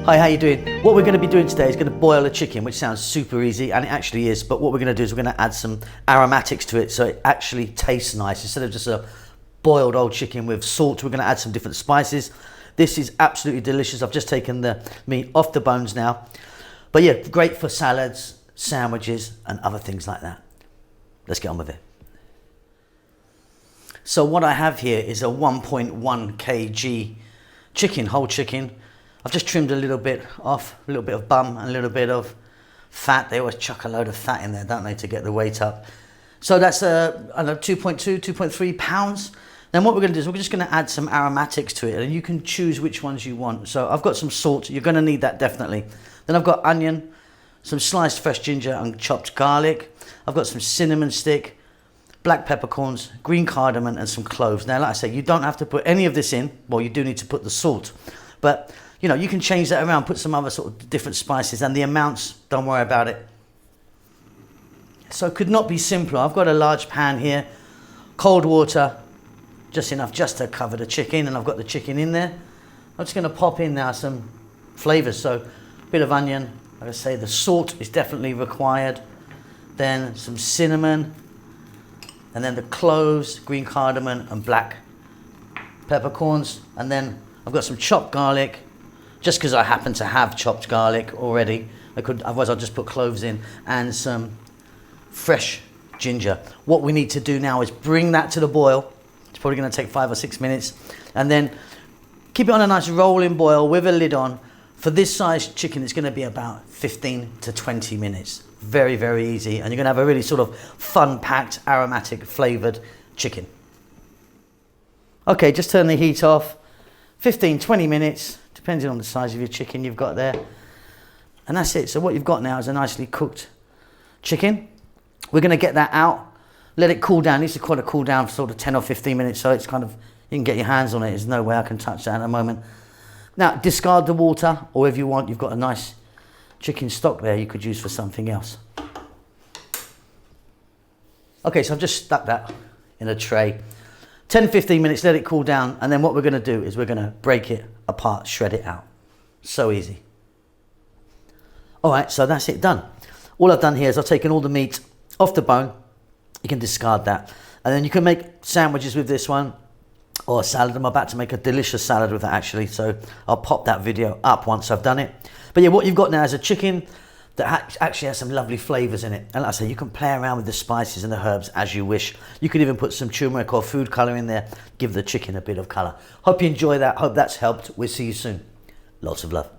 Hi, how you doing? What we're going to be doing today is going to boil a chicken, which sounds super easy, and it actually is, but what we're going to do is we're going to add some aromatics to it so it actually tastes nice. Instead of just a boiled old chicken with salt, we're going to add some different spices. This is absolutely delicious. I've just taken the meat off the bones now. But yeah, great for salads, sandwiches, and other things like that. Let's get on with it. So what I have here is a 1.1 kg chicken, whole chicken. I've just trimmed a little bit off, a little bit of bum and a little bit of fat. They always chuck a load of fat in there, don't they, to get the weight up. So that's, I don't know, 2.2, 2.3 pounds. Then what we're going to do is we're just going to add some aromatics to it, and you can choose which ones you want. So I've got some salt. You're going to need that definitely. Then I've got onion, some sliced fresh ginger and chopped garlic. I've got some cinnamon stick, black peppercorns, green cardamom, and some cloves. Now, like I say, you don't have to put any of this in. Well, you do need to put the salt, but you know, you can change that around, put some other sort of different spices, and the amounts, don't worry about it. So it could not be simpler. I've got a large pan here, cold water, just enough just to cover the chicken, and I've got the chicken in there. I'm just going to pop in now some flavors. So a bit of onion, like I say, the salt is definitely required. Then some cinnamon, and then the cloves, green cardamom, and black peppercorns. And then I've got some chopped garlic, just because I happen to have chopped garlic already. Otherwise I'll just put cloves in, and some fresh ginger. What we need to do now is bring that to the boil. It's probably going to take 5 or 6 minutes, and then keep it on a nice rolling boil with a lid on. For this size chicken, it's going to be about 15 to 20 minutes. Very, very easy, and you're going to have a really sort of fun-packed, aromatic, flavored chicken. Okay, just turn the heat off. 15, 20 minutes. Depending on the size of your chicken you've got there. And that's it. So what you've got now is a nicely cooked chicken. We're going to get that out, let it cool down. It needs to quite cool down for sort of 10 or 15 minutes, so it's kind of, you can get your hands on it. There's no way I can touch that at the moment. Now, discard the water, or if you want, you've got a nice chicken stock there you could use for something else. Okay, so I've just stuck that in a tray. 10, 15 minutes, let it cool down, and then what we're going to do is we're going to break it apart, shred it out. So easy. All right, so that's it done. All I've done here is I've taken all the meat off the bone. You can discard that. And then you can make sandwiches with this one, or a salad. I'm about to make a delicious salad with that, actually, so I'll pop that video up once I've done it. But yeah, what you've got now is a chicken that actually has some lovely flavors in it. And like I say, you can play around with the spices and the herbs as you wish. You could even put some turmeric or food color in there, give the chicken a bit of color. Hope you enjoy that. Hope that's helped. We'll see you soon. Lots of love.